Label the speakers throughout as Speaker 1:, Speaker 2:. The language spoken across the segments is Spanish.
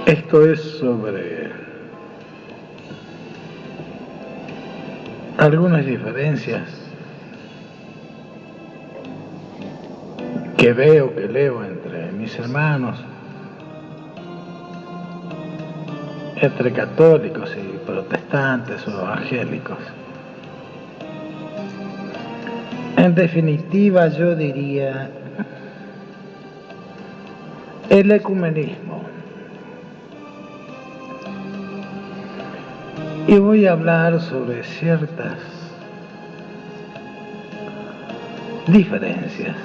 Speaker 1: Esto es sobre algunas diferencias que leo entre mis hermanos, entre católicos y protestantes o evangélicos. En definitiva, yo diría el ecumenismo. Y voy a hablar sobre ciertas diferencias.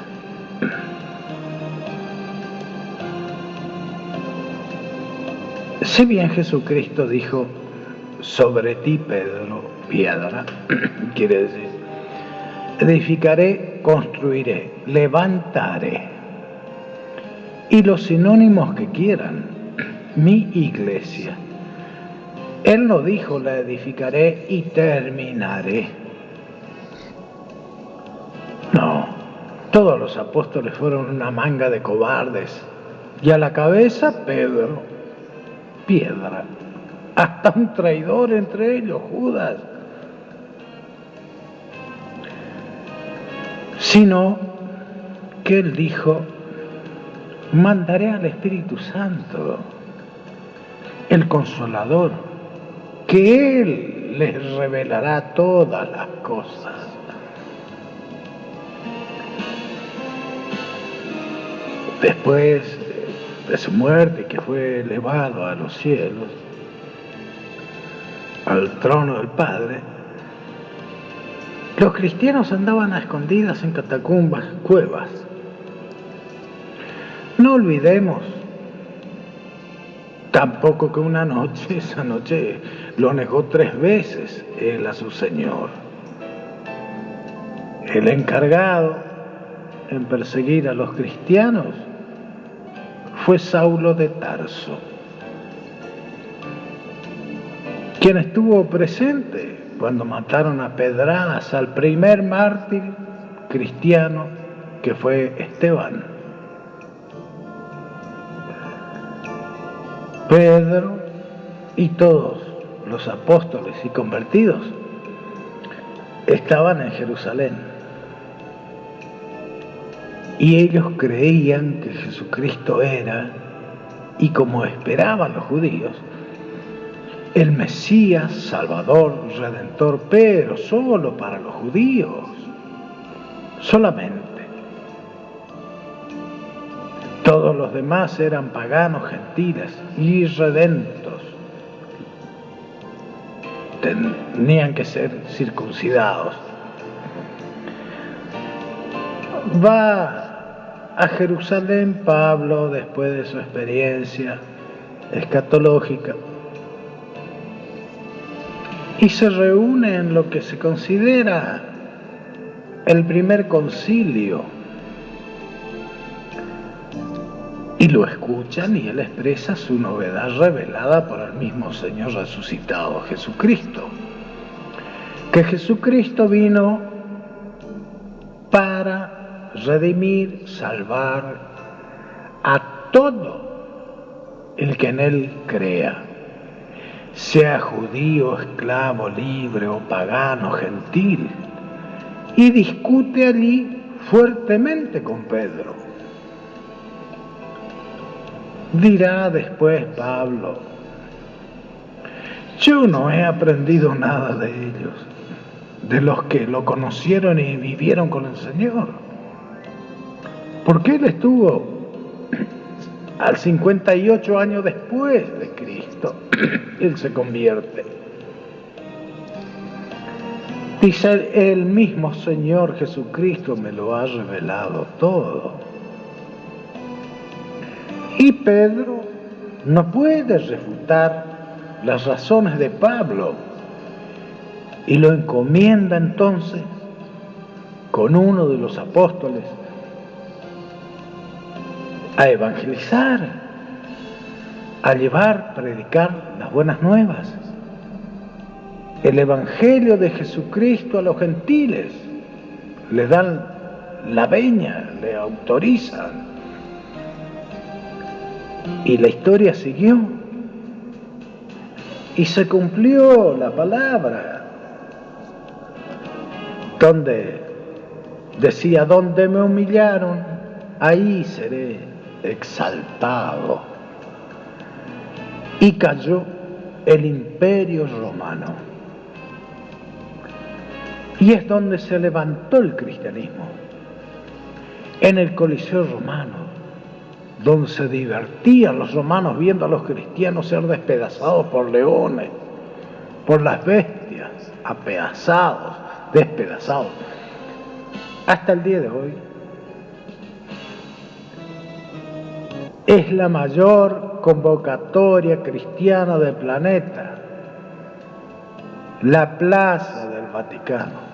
Speaker 1: Si bien Jesucristo dijo, sobre ti, Pedro, piedra, quiere decir, edificaré, construiré, levantaré, y los sinónimos que quieran, mi iglesia. Él no dijo, la edificaré y terminaré. No, todos los apóstoles fueron una manga de cobardes, y a la cabeza Pedro, piedra, hasta un traidor entre ellos, Judas. Sino que él dijo, mandaré al Espíritu Santo, el Consolador, que Él les revelará todas las cosas. Después de su muerte, que fue elevado a los cielos, al trono del Padre, los cristianos andaban a escondidas en catacumbas, cuevas. No olvidemos tampoco que esa noche lo negó 3 veces él a su Señor. El encargado en perseguir a los cristianos fue Saulo de Tarso, quien estuvo presente cuando mataron a pedradas al primer mártir cristiano, que fue Esteban. Pedro y todos los apóstoles y convertidos estaban en Jerusalén, y ellos creían que Jesucristo era, y como esperaban los judíos, el Mesías, Salvador, Redentor, pero solo para los judíos, solamente. Todos los demás eran paganos, gentiles, irredentos. Tenían que ser circuncidados. Va a Jerusalén Pablo después de su experiencia escatológica y se reúne en lo que se considera el primer concilio, y lo escuchan, y él expresa su novedad revelada por el mismo Señor resucitado, Jesucristo. Que Jesucristo vino para redimir, salvar a todo el que en él crea, sea judío, esclavo, libre o pagano, gentil, y discute allí fuertemente con Pedro. Dirá después Pablo, yo no he aprendido nada de ellos, de los que lo conocieron y vivieron con el Señor, porque él estuvo al 58 años después de Cristo, él se convierte. Dice, el mismo Señor Jesucristo me lo ha revelado todo. Y Pedro no puede refutar las razones de Pablo y lo encomienda entonces con uno de los apóstoles a evangelizar, a predicar las buenas nuevas, el evangelio de Jesucristo a los gentiles. Le dan la veña, le autorizan. Y la historia siguió. Y se cumplió la palabra, donde decía: donde me humillaron, ahí seré exaltado. Y cayó el imperio romano. Y es donde se levantó el cristianismo, en el Coliseo romano, donde se divertían los romanos viendo a los cristianos ser despedazados por leones, por las bestias, apedazados, despedazados. Hasta el día de hoy es la mayor convocatoria cristiana del planeta, la Plaza del Vaticano,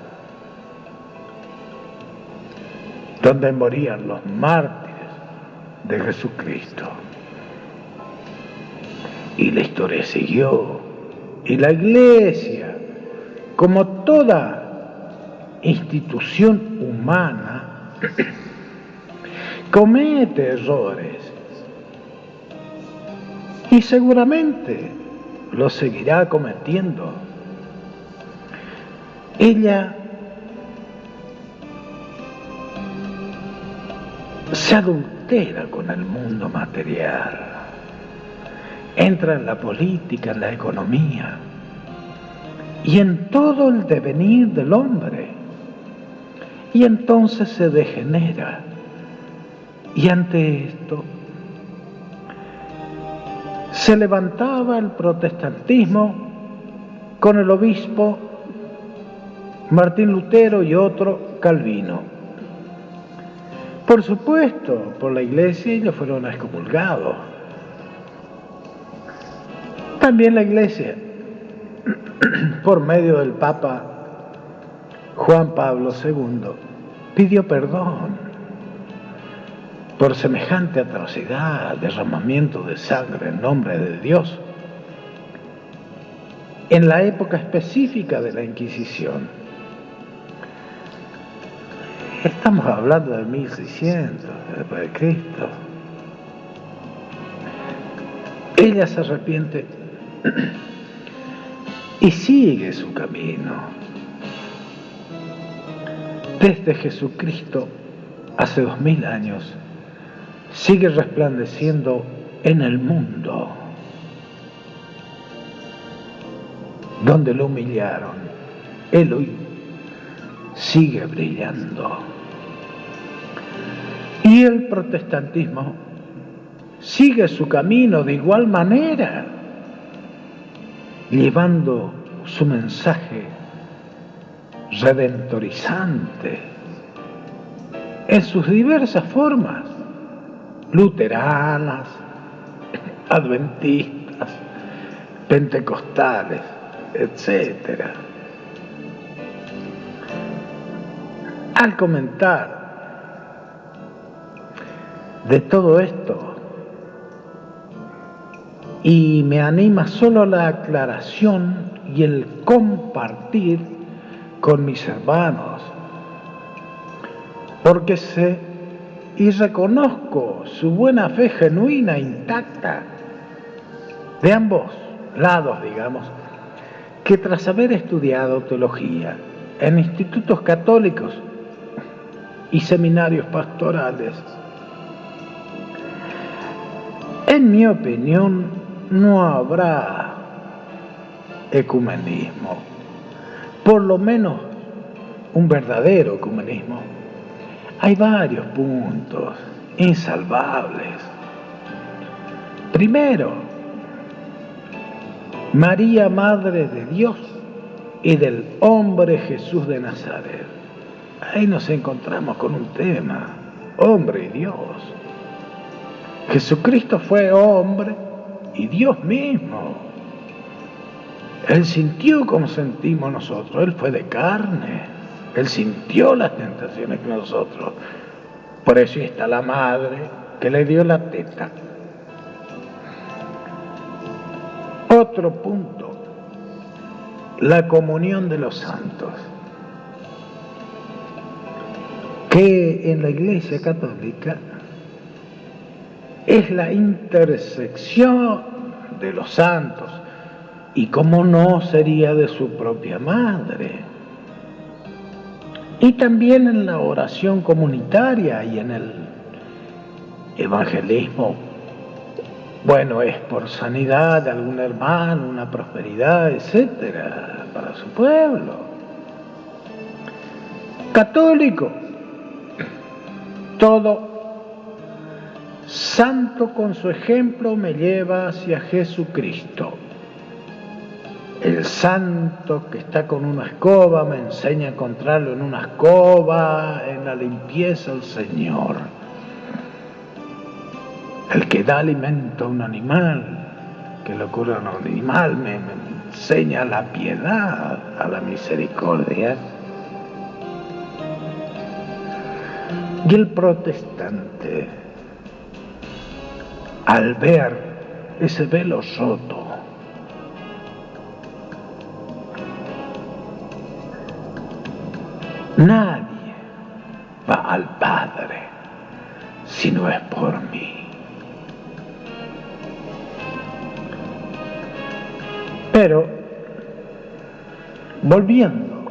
Speaker 1: donde morían los mártires de Jesucristo. Y la historia siguió, y la Iglesia, como toda institución humana, comete errores, y seguramente lo seguirá cometiendo. Ella se adultera con el mundo material, entra en la política, en la economía y en todo el devenir del hombre, y entonces se degenera. Y ante esto se levantaba el protestantismo con el obispo Martín Lutero y otro Calvino. Por supuesto, por la Iglesia ellos fueron excomulgados. También la Iglesia, por medio del Papa Juan Pablo II, pidió perdón por semejante atrocidad, derramamiento de sangre en nombre de Dios, en la época específica de la Inquisición. Estamos hablando de 1600 después de Cristo. Ella se arrepiente y sigue su camino. Desde Jesucristo, hace 2000 años, sigue resplandeciendo en el mundo, donde lo humillaron. Él hoy sigue brillando. Y el protestantismo sigue su camino de igual manera, llevando su mensaje redentorizante en sus diversas formas, luteranas, adventistas, pentecostales, etc. Al comentar de todo esto, y me anima solo la aclaración y el compartir con mis hermanos, porque sé y reconozco su buena fe genuina, intacta, de ambos lados, digamos, que tras haber estudiado teología en institutos católicos y seminarios pastorales, en mi opinión, no habrá ecumenismo, por lo menos un verdadero ecumenismo. Hay varios puntos insalvables. Primero, María, Madre de Dios y del hombre Jesús de Nazaret. Ahí nos encontramos con un tema, hombre y Dios. Jesucristo fue hombre y Dios mismo. Él sintió como sentimos nosotros, Él fue de carne, Él sintió las tentaciones que nosotros. Por eso está la madre que le dio la teta. Otro punto, la comunión de los santos, que en la Iglesia Católica es la intersección de los santos y cómo no sería de su propia madre. Y también en la oración comunitaria y en el evangelismo, bueno, es por sanidad de algún hermano, una prosperidad, etcétera, para su pueblo. Católico, todo santo con su ejemplo me lleva hacia Jesucristo. El santo que está con una escoba me enseña a encontrarlo en una escoba, en la limpieza del Señor. El que da alimento a un animal, que le ocurre a un animal, me enseña la piedad, a la misericordia. Y el protestante, al ver ese velo roto, nadie va al Padre si no es por mí. Pero, volviendo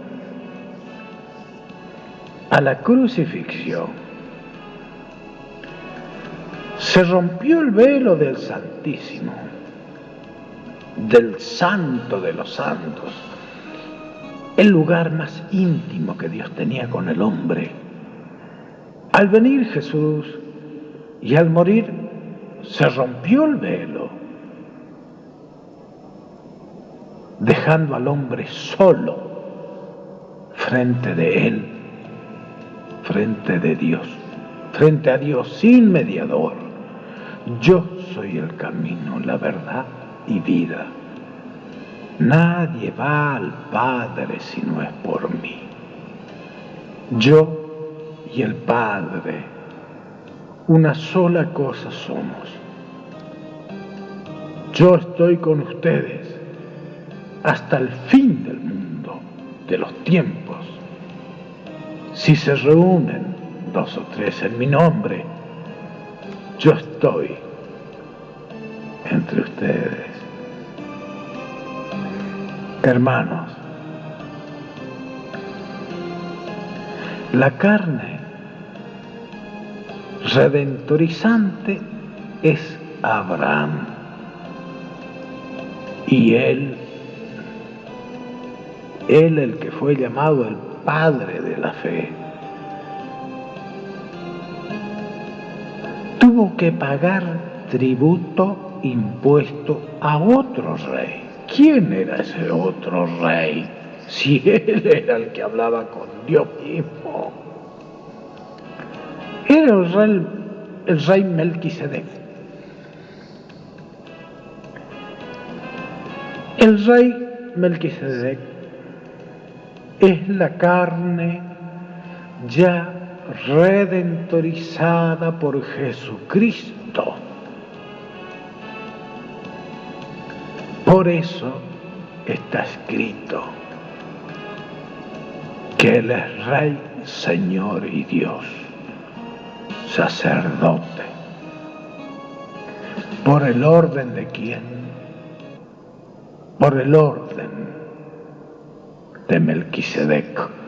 Speaker 1: a la crucifixión, se rompió el velo del Santísimo, del Santo de los Santos, el lugar más íntimo que Dios tenía con el hombre. Al venir Jesús y al morir, se rompió el velo, dejando al hombre solo frente de Él, frente de Dios, frente a Dios sin mediador. Yo soy el camino, la verdad y vida. Nadie va al Padre si no es por mí. Yo y el Padre, una sola cosa somos. Yo estoy con ustedes hasta el fin del mundo, de los tiempos. Si se reúnen 2 o 3 en mi nombre, yo estoy entre ustedes. Hermanos, la carne redentorizante es Abraham, y él el que fue llamado el padre de la fe, tuvo que pagar tributo, impuesto a otro rey. ¿Quién era ese otro rey? Si él era el que hablaba con Dios mismo. Era el rey Melquisedec. El rey Melquisedec es la carne ya redentorizada por Jesucristo. Por eso está escrito que Él es Rey, Señor y Dios, sacerdote. ¿Por el orden de quién? Por el orden de Melquisedec.